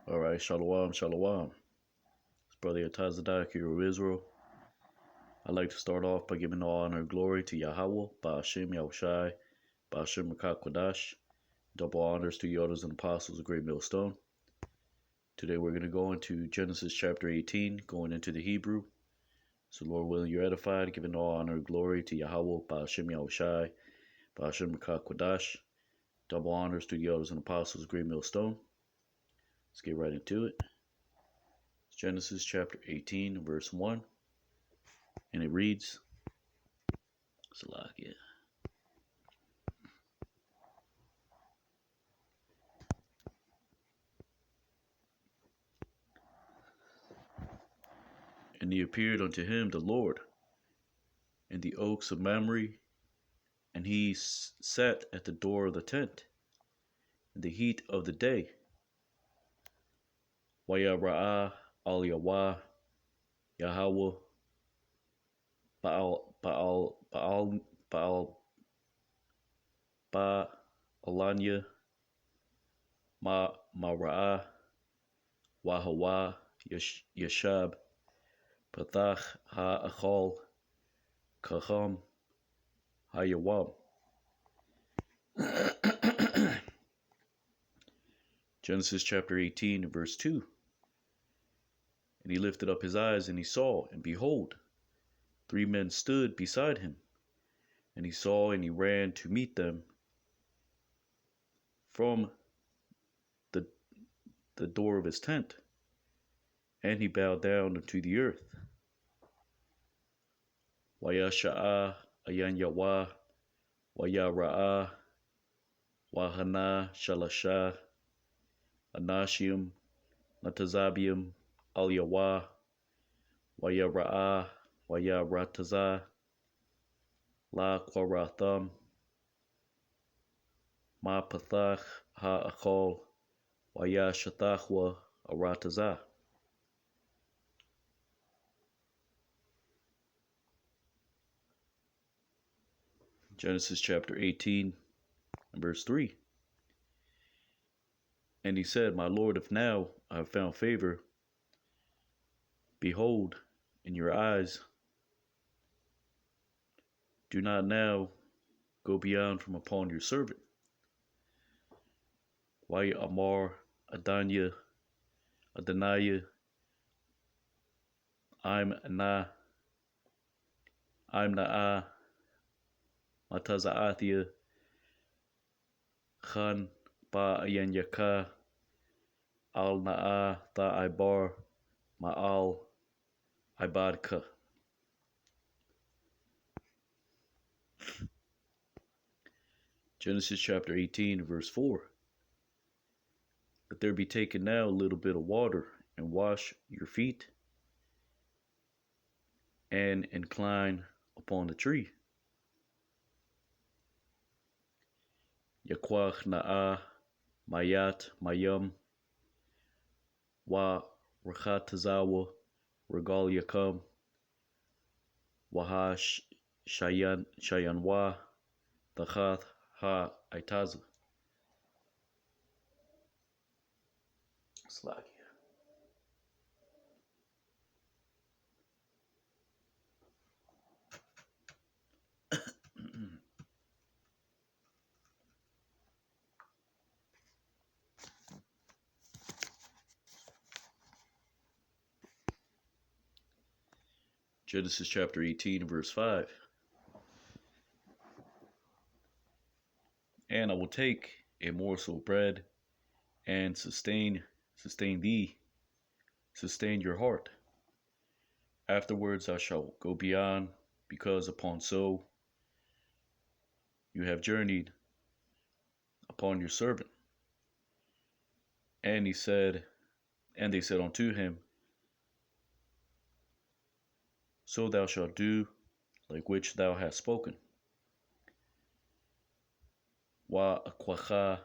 All right, shalom, shalom. It's Brother Atazadak here of Israel. I'd like to start off by giving all honor and glory to Yahweh, Ba'ashem Yahushai, Ba'ashem Rakak. Double honors to the elders and apostles of Great Millstone. Today we're going to go into Genesis chapter 18, going into the Hebrew. So Lord willing, you're edified, giving all honor and glory to Yahweh, Ba'ashem Yahushai, Ba'ashem Rakak. Double honors to the elders and apostles of Great Millstone. Let's get right into it. Genesis chapter 18, verse 1. And it reads, Salakia. And he appeared unto him, the Lord, in the oaks of Mamre, and he sat at the door of the tent in the heat of the day. Wayara'ah al Yahweh, Yahweh, Ba'alanya, Ma'ra'ah, Wahawa, Yashab, Pathach ha'achal, Kacham, Hayawam. Genesis chapter 18, verse 2. And he lifted up his eyes, and he saw, and behold, 3 men stood beside him. And he saw, and he ran to meet them from the door of his tent. And he bowed down unto the earth. Wayasha'ah ayan Yahweh, Wayara'ah, Wahana Shalasha, Anashim, Natazabium, Al Yahweh, Wayara'ah, Wayarataza, La Quaratham, Ma Pathach ha'achol, Wayashatachwa, Arataza. Genesis chapter 18, verse 3. And he said, My Lord, if now I have found favor, behold, in your eyes, do not now go beyond from upon your servant. Why Amar Adaniah, I'm Na'a, Mataza'athia, Khan Ba Ayan Yaka, Al Na'a Tha Ibar, Ma'al Ibadka. Genesis chapter 18, verse 4. Let there be taken now a little bit of water, and wash your feet, and incline upon the tree. Yakwach Na'a, Mayat, Mayum, Wa Rachatazawa, Regal Yakam, Wahash Shayanwa, Tachath Ha Aitaza. Slakia. Genesis chapter 18, verse 5. And I will take a morsel of bread and sustain your heart. Afterwards I shall go beyond, because upon so you have journeyed upon your servant. And they said unto him, So thou shalt do, like which thou hast spoken. Wa akwacha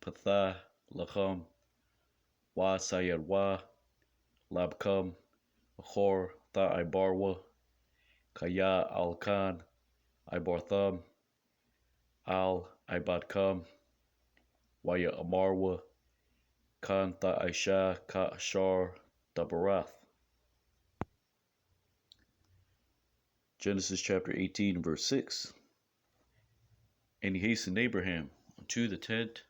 patha lacham, wa sayarwa labkam, achor tha ibarwa, kaya alkan, ibartham, al ibadkam, waya amarwa, kan tha Aisha ka ashar dabarath. Genesis chapter 18, verse 6. And he hastened Abraham unto the tent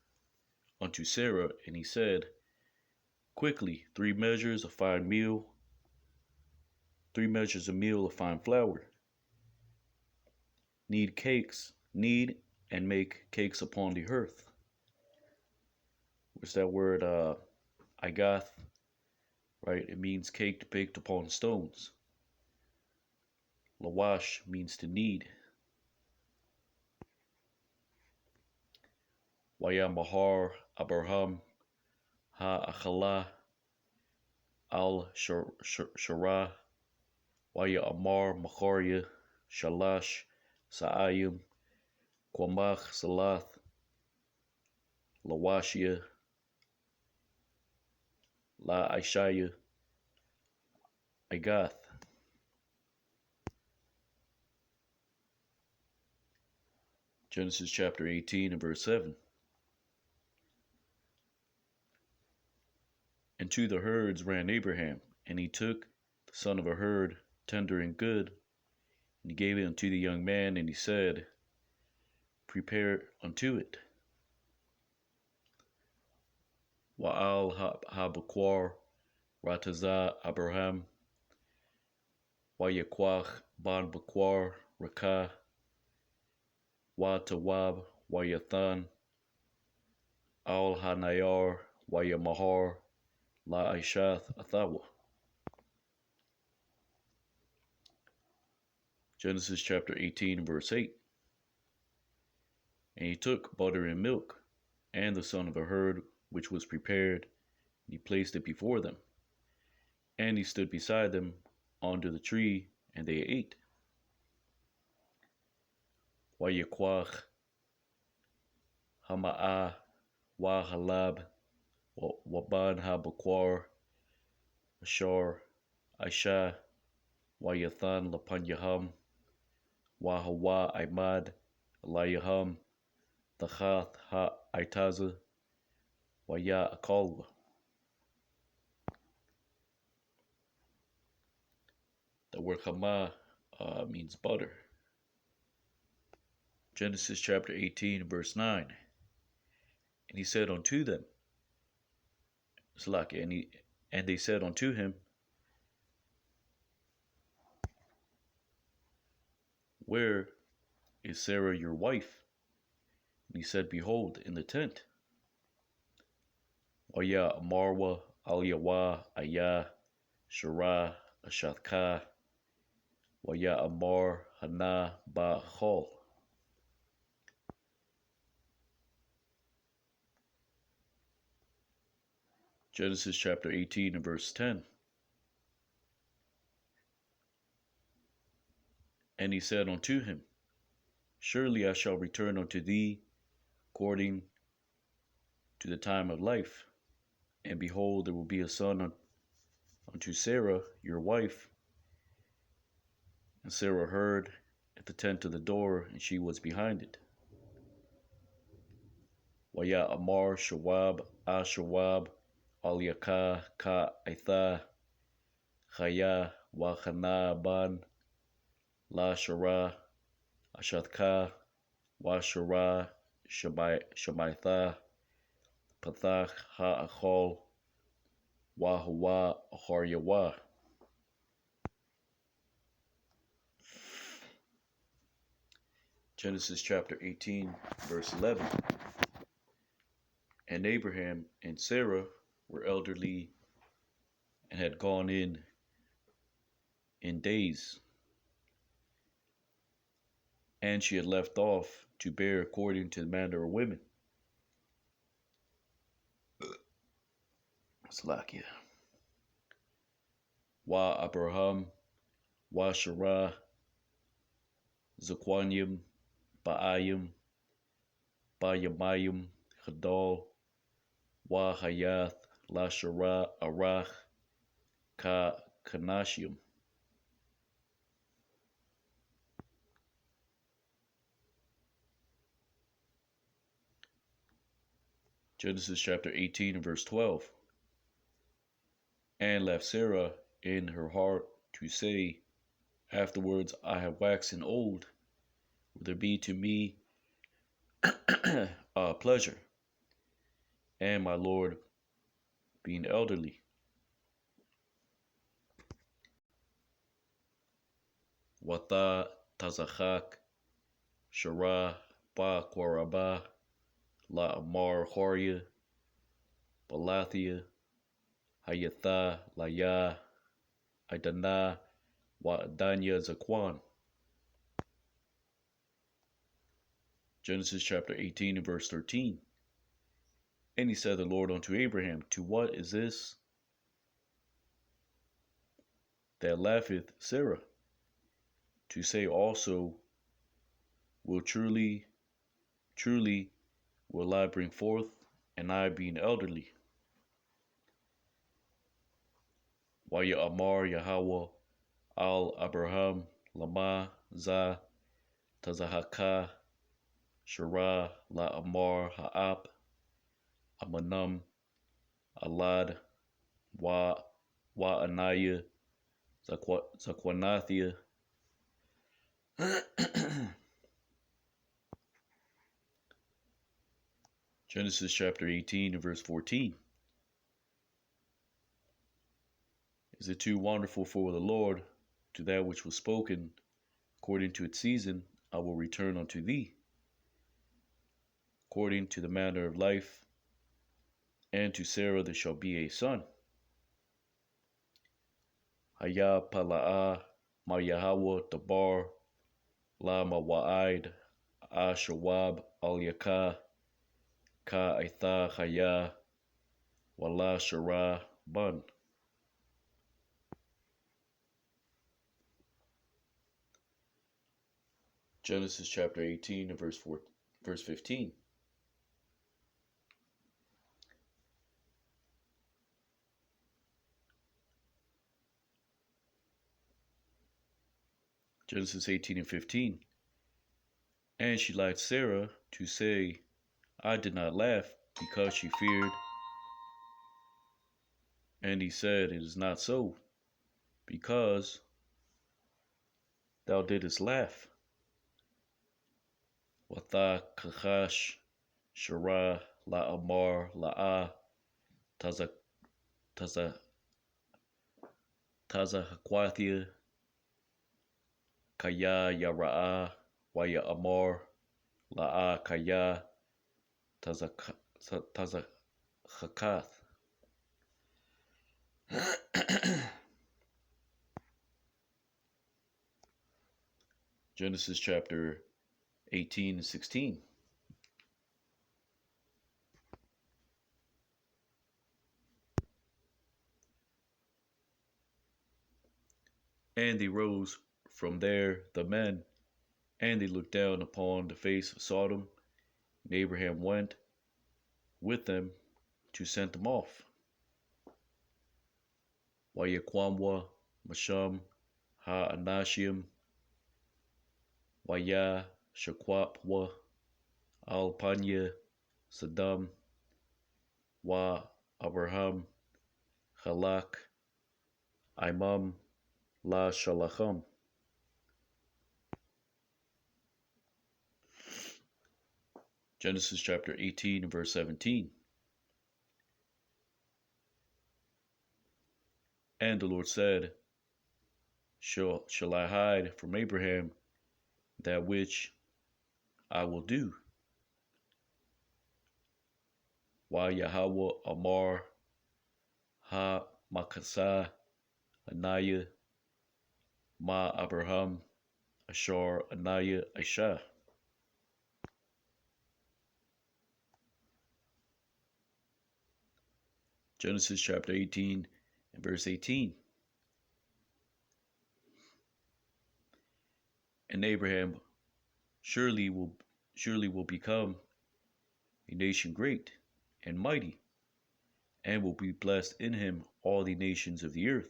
unto Sarah, and he said, quickly, 3 measures of fine meal, 3 measures of meal of fine flour. Knead and make cakes upon the hearth. What's that word? Igath, right? It means caked, baked upon stones. Lawash means to knead. Waya mahar Abraham ha achala al shara waya amar macharia shalash sa'ayim kwamach salath lawashia la aishaya Igath. Genesis chapter 18 and verse 7. And to the herds ran Abraham, and he took the son of a herd, tender and good, and he gave it unto the young man, and he said, prepare unto it. Wa'al ha-bakwar rataza Abraham, wayakwach ban bakwar rakah, wa-tawab wayathan, al hanayar wayamahar la aishath athawa. Genesis chapter 18, verse 8. And he took butter and milk, and the son of a herd which was prepared, and he placed it before them. And he stood beside them under the tree, and they ate. Wayakwach hama'ah wa halab waban ha-bakwar ashar aisha wayathan lapanyaham wa hawa imad alayaham tachath ha-aitaza waya akalwa. The word chama means butter. Genesis chapter 18, verse 9. And he said unto them, and they said unto him, where is Sarah your wife? And he said, behold, in the tent. Waya amarwa al-yawa ayah shara ashathka waya amar hana ba chol. Genesis chapter 18 and verse 10. And he said unto him, surely I shall return unto thee according to the time of life. And behold, there will be a son unto Sarah your wife. And Sarah heard at the tent of the door, and she was behind it. Waya amar shawab ashawab al-yakah ka aitha chaya wa chana ban la shara ashathka wa shara shamaitha pathach ha-achol wa huwa achar yawa. Genesis chapter 18, verse 11. And Abraham and Sarah were elderly and had gone in days, and she had left off to bear according to the manner of women. Slakia. Wa Abraham, wa Shara, Zaquanium, Ba'ayim, Bayamayim, Hadal, wa Hayath, La Shara, Arach, Ka Kanashium. Genesis chapter 18 and verse 12. And left Sarah in her heart to say, afterwards I have waxen old, will there be to me pleasure, and my Lord being elderly. Wata tazachak shara ba kwaraba la amar horia balathia hayatha laya idana wa adanya zakwan. Genesis chapter 18 and verse 13. And he said the Lord unto Abraham, to what is this that laugheth Sarah? To say also, will truly will I bring forth, and I being elderly. Waya Amar Yahweh al Abraham Lama Za Tazahaka Shara La Amar Ha'ap Amanam Alad Wa Anaya Zakwanathia. Genesis chapter 18 and verse 14. Is it too wonderful for the Lord? To that which was spoken, according to its season, I will return unto thee, according to the manner of life, and to Sarah there shall be a son. Haya Pala'a Ma Yahweh Tabar La Mawa'id Ashawab Al Yaka Ka Aitha Haya Wala Shara Bun. Genesis chapter 18 and verse 15. Genesis 18 and 15. And she lied Sarah to say, I did not laugh, because she feared. And he said, it is not so, because thou didst laugh. Watha kachash shara la amar la'a taza hakwathia kaya yara'a waya amar la'a kaya taza hakath. Genesis chapter 18 and 16. And they rose from there, the men, and they looked down upon the face of Sodom, and Abraham went with them to send them off. Wayakwamwa Masham Ha Anashim Waya Shakwapwa Al Panya Saddam Wa Abraham Halak Imam La Shalacham. Genesis chapter 18 and verse 17. And the Lord said, Shall I hide from Abraham that which I will do? Wa Yahweh Amar Ha Makasa Anaya Ma Abraham Ashar Anaya Aisha. Genesis chapter 18 and verse 18. And Abraham surely will become a nation great and mighty, and will be blessed in him all the nations of the earth.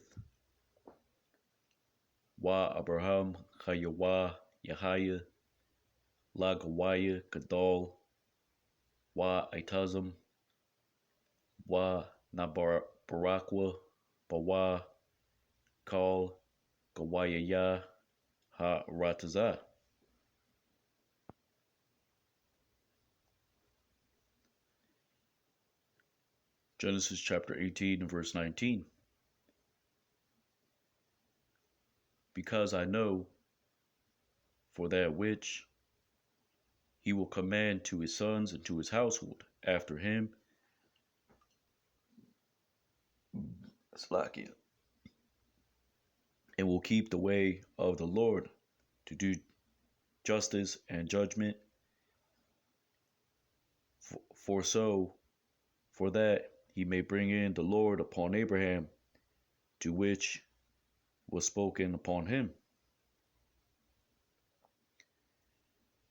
Wa Abraham Chayawa Yahaya La Gawaya Gadol Wa Itazam Wa na barakwa bawa kal gawayaya ha rataza. Genesis chapter 18 and verse 19. Because I know for that which he will command to his sons and to his household after him. Slakia. And will keep the way of the Lord to do justice and judgment. For that he may bring in the Lord upon Abraham, to which was spoken upon him.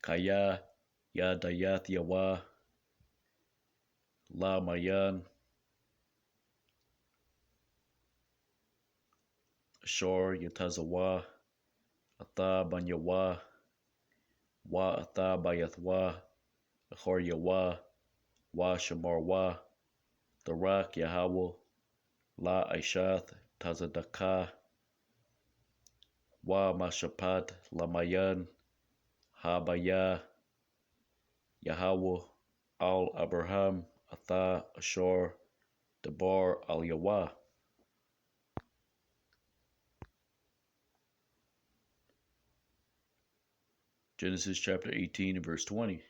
Kaya Yadayath Yawa La Mayan Ashar Yatazawa Atha Banyawa Wa Atha Bayathwa Achar Yawa Wa Shamarwa Darak Yahweh La Aishath Tazadaka Wa Mashapat Lamayan Habaya Yahweh Al Abraham Atha Ashar Debar Al Yahweh. Genesis chapter 18 and verse 20.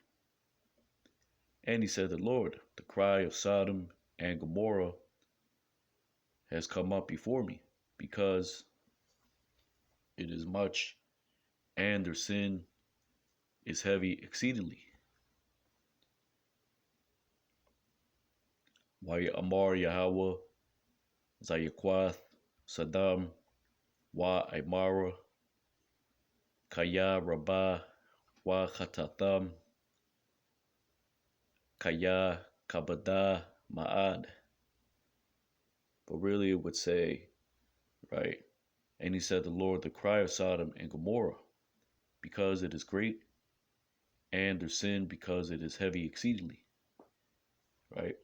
And he said, the Lord, the cry of Sodom and Gomorrah has come up before me, because it is much, and their sin is heavy exceedingly. Why Amar Yahweh Zayakwath Saddam Wa Imara Kaya Rabbah Wa Khatatham Kaya Kabada Ma'ad. But really it would say, right? And he said, the Lord, the cry of Sodom and Gomorrah, because it is great, and their sin because it is heavy exceedingly. Right?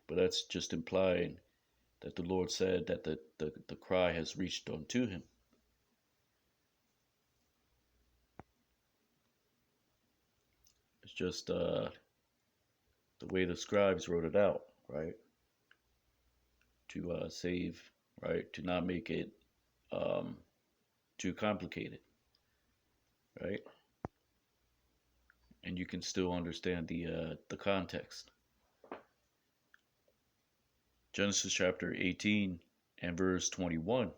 But that's just implying that the Lord said that the cry has reached unto him. It's just the way the scribes wrote it out, right? To save, right? To not make it too complicated, right? And you can still understand the context. Genesis chapter 18 and verse 21.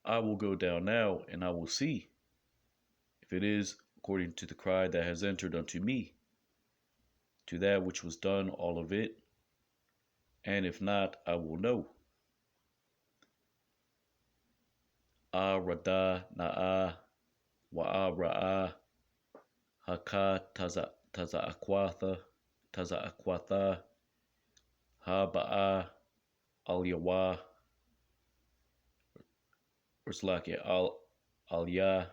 I will go down now, and I will see if it is according to the cry that has entered unto me, to that which was done, all of it, and if not, I will know. A rada na'a wa ra'a haka taza akwatha ha ba'a al yawa urslaki al ya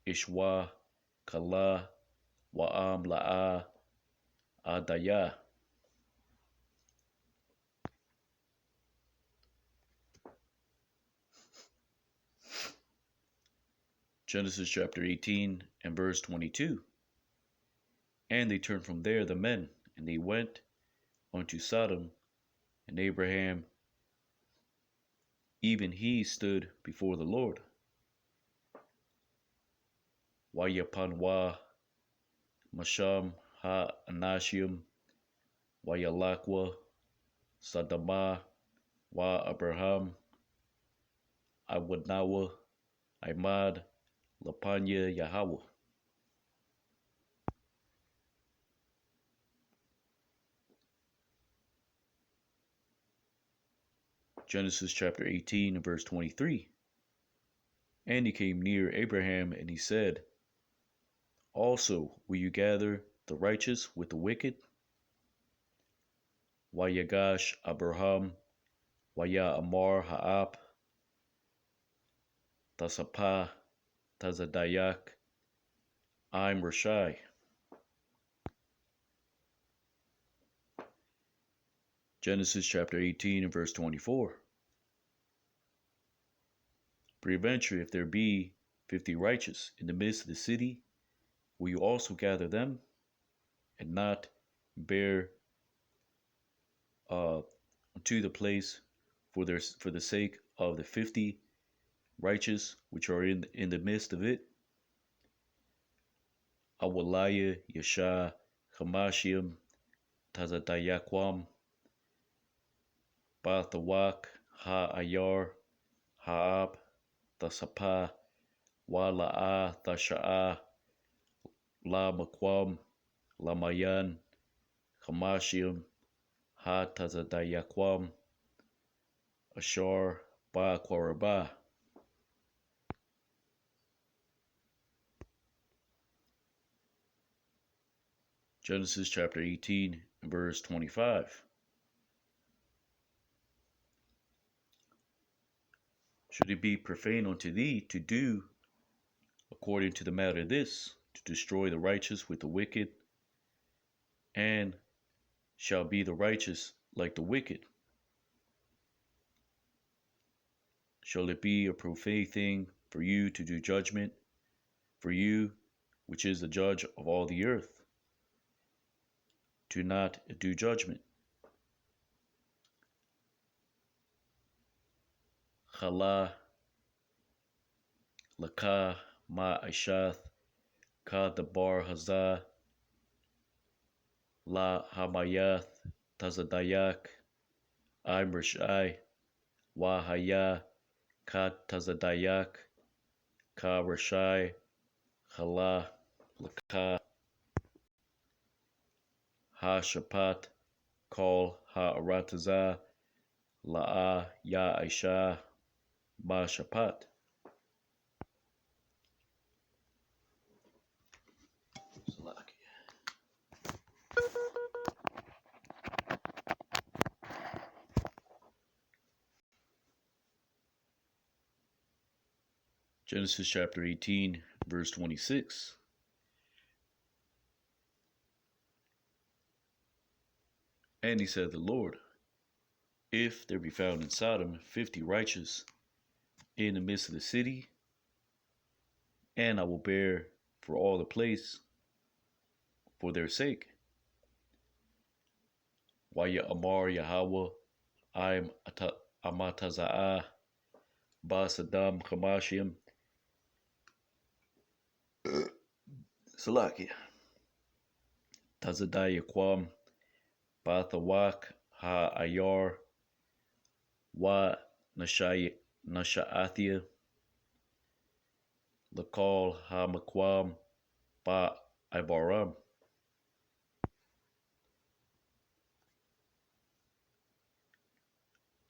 ishwa kala wa am la'a adaya. Genesis chapter 18 and verse 22. And they turned from there the men, and they went unto Sodom, and Abraham, even he, stood before the Lord. Wayapanwa Masham ha Anashim Wayalakwa Sadama wa Abraham Iwadnawa Imad Lapanya Yahweh. Genesis chapter 18 and verse 23. And he came near Abraham, and he said, also will you gather the righteous with the wicked? Wayagash Abraham Waya Amar Ha'ap Tasapa Tazadayak I'm Rashai. Genesis chapter 18 and verse 24. Peradventure, if there be 50 righteous in the midst of the city, will you also gather them, and not bear to the place for the sake of the 50 righteous which are in the midst of it? Awalaya Yasha Hamashim Tazadayakwam Bathawak Ha-Ayar Ha'ab Tasapa Wala'a Tasha'a La Makwam Lamayan Hamashim Ha Tazadayakwam Ashar Ba Kwaraba. Genesis chapter 18 and verse 25. Should it be profane unto thee to do according to the matter of this, to destroy the righteous with the wicked, and shall be the righteous like the wicked? Shall it be a profane thing for you to do judgment, for you, which is the judge of all the earth, to not do judgment? Chala Laka Ma Aishath Ka Dabar Hazah La Hamayath Tazadayak I'm Rashai Wahaya Ka Tazadayak Ka Rashai Chala Laka Ha Shapat Kol Ha Arataza La'a Ya Aisha Ma Shapat. Genesis chapter 18, verse 26. And he said, the Lord, if there be found in Sodom 50 righteous in the midst of the city, and I will bear for all the place for their sake. Waya Amar Yahweh, I'm Amataza'ah, Ba Saddam Kamashim, Salakia, Tazadaya Kwam, Bathawak Ha Ayar, Wa Nasha'athia, Lakal Ha Makwam, Ba Ibaram.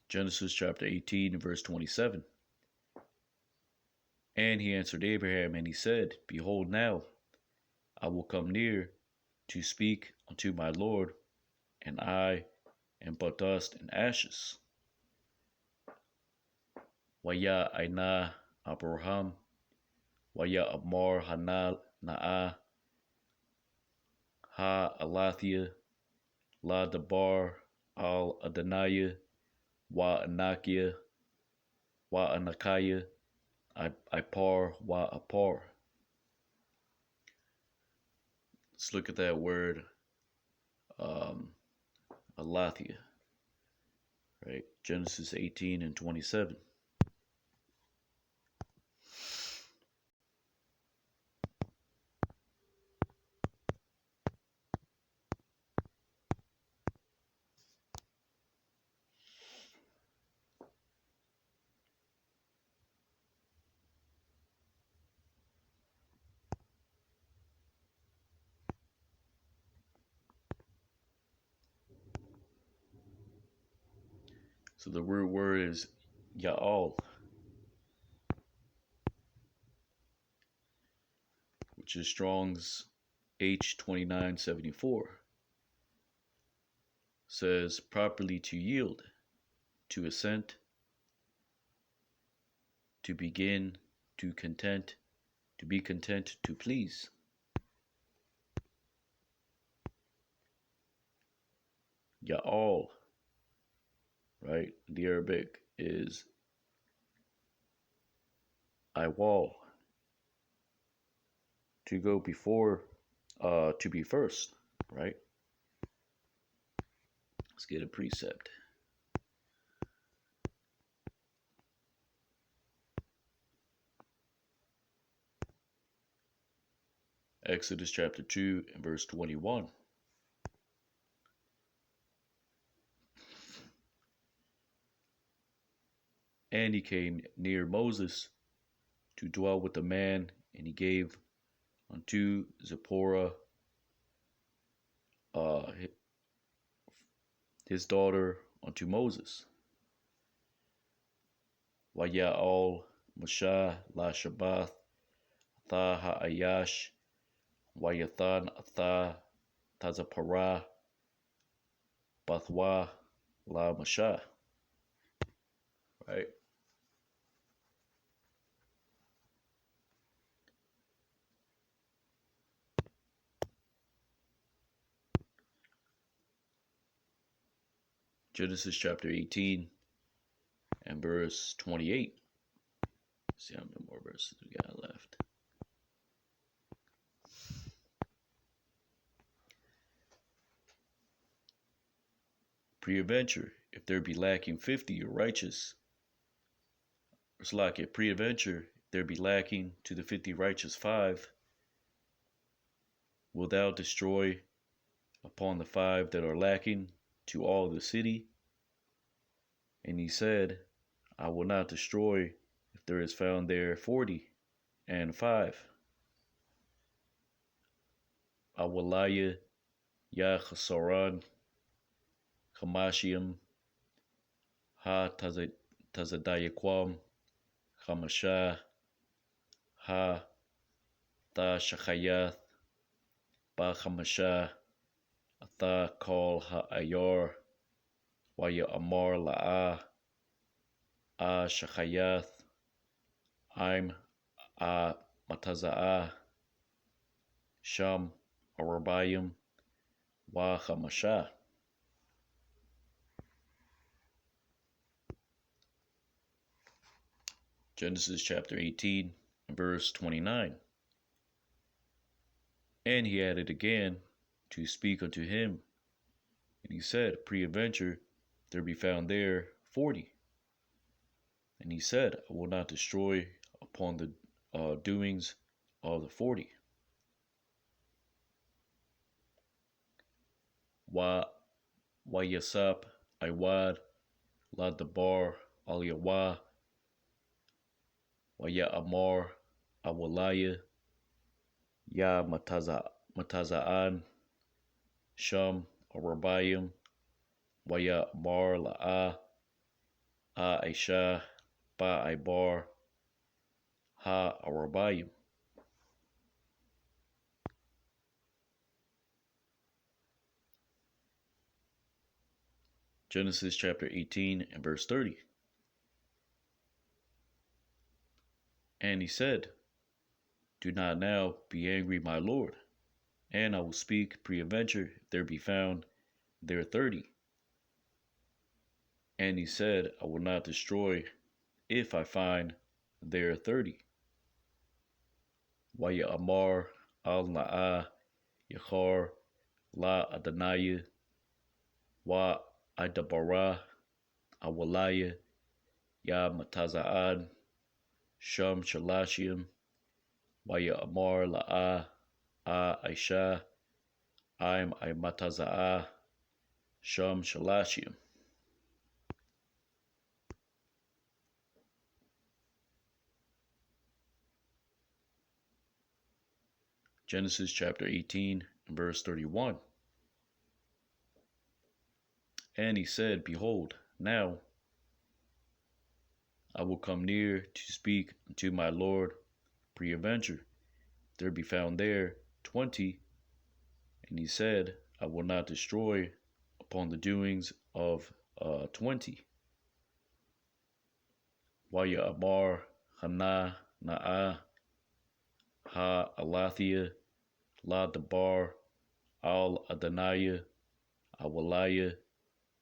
Genesis chapter 18, verse 27. And he answered Abraham, and he said, behold, now I will come near to speak unto my Lord, and I am but dust and ashes. Waya Aina Abraham, Waya Amar Hanal Na'a, Ha Alathia, La Dabar Al Adanaya, Wa Anakia, Wa Anakaya, Ipar Wa Apar. Let's look at that word, Alathia, right? Genesis 18 and 27. So the root word is Ya'al, which is Strong's H2974. Says properly to yield, to assent, to begin, to content, to be content to please. Ya'al, right? The Arabic is Iwal, to go before, to be first, right? Let's get a precept. Exodus chapter 2 and verse 21. And he came near Moses to dwell with the man, and he gave unto Zipporah, uh, his daughter, unto Moses. Waya'al Moshe la Shabbath Tha Ha'ayash Wayathan Atha Tazapara Bathwa la Moshe. Right? Genesis chapter 18 and verse 28. Let's see how many more verses we got left. Preadventure, if there be lacking 50 or righteous, it's like a preadventure, if there be lacking to the 50 righteous 5, wilt thou destroy upon the 5 that are lacking to all the city? And he said, I will not destroy if there is found there 40 and 5. Awalaya Ya Chasaran Kamashiam Ha Tazadayaquam Hamasha Ha Tha Shachayath Ba Hamasha Atha Kal Ha-Ayar Waya Amar La'a A Shachayath Im A Mataza'a Sham Arabayim Wa Hamasha. Genesis chapter 18 verse 29. And he added again to speak unto him, and he said, Preadventure, there be found there 40. And he said, I will not destroy upon the doings of the 40. Wa Yasap Iwad La Dabar Al Yawa Waya Amar Awalaya Ya Mataza'an Sham Arabayim Waya Amar La'a A Aisha Ba Ibar Ha Arabayim. Genesis chapter 18 and verse 30. And he said, Do not now be angry, my Lord, and I will speak preadventure if there be found there 30. And he said, I will not destroy if I find there 30. Waya Amar Al Na'a Yachar La Adonai Wa Idabara Awalaya Ya Mataza'ad Sham Shalashim Waya Amar La'a A Aisha Im Imataza'a Sham Shalashim. Genesis chapter 18 verse 31. And he said, Behold, now I will come near to speak unto my Lord preadventure. There be found there 20. And he said, I will not destroy upon the doings of 20. Waya Amar Hana Na'a Ha Alathia, La Dabar, Al Adonaya, Awalaya,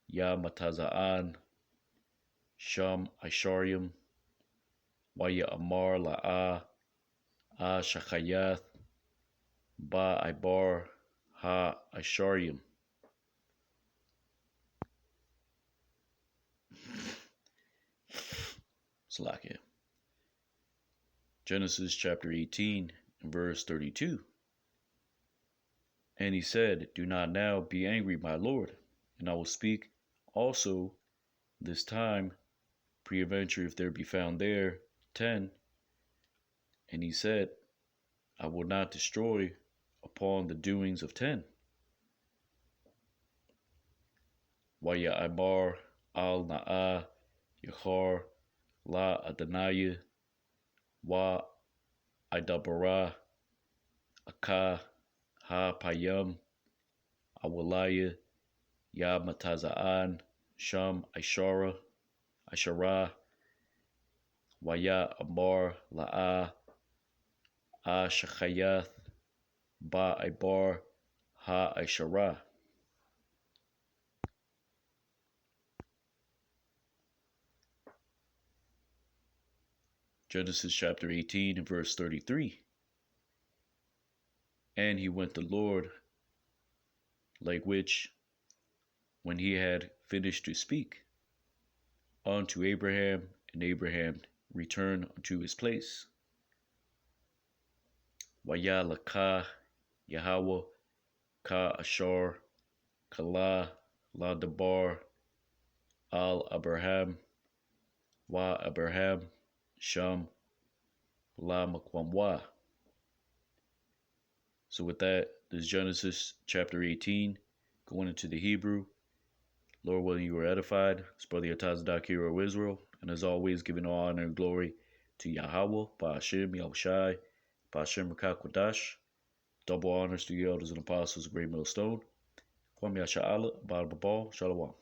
Ya Mataza'an, Sham Isharim, Waya Amar La'a, A Shachayath, Ba Ibar, Ha Isharim. Slakia. Genesis chapter 18 and verse 32. And he said, Do not now be angry, my Lord, and I will speak also this time, peradventure if there be found there 10. And he said, I will not destroy upon the doings of 10. Waya Ibar al Na'a Yachar La Adonaya Wa Idabara Aka Ha Payam Awalaya Ya Mataza'an Sham Ishara Waya Amar La'a A Shachayath Ba Ibar Ha Ishara. Genesis chapter 18 and verse 33. And he went the Lord, like which, when he had finished to speak, unto Abraham, and Abraham returned unto his place. Waya Laka Yahweh Ka Ashar Kala La Dabar Al Abraham Wa Abraham Sham La Makwamwa. So with that, this is Genesis chapter 18, going into the Hebrew. Lord willing, you were edified. It's Brother Yatazadak, hero of Israel. And as always, giving all honor and glory to Yahweh, Ba'ashem, Yahushai, Ba'ashem, Rakakwadash. Double honors to the elders and apostles of Great Millstone. Kwame Yasha'Allah, Abad Babal, Shalom.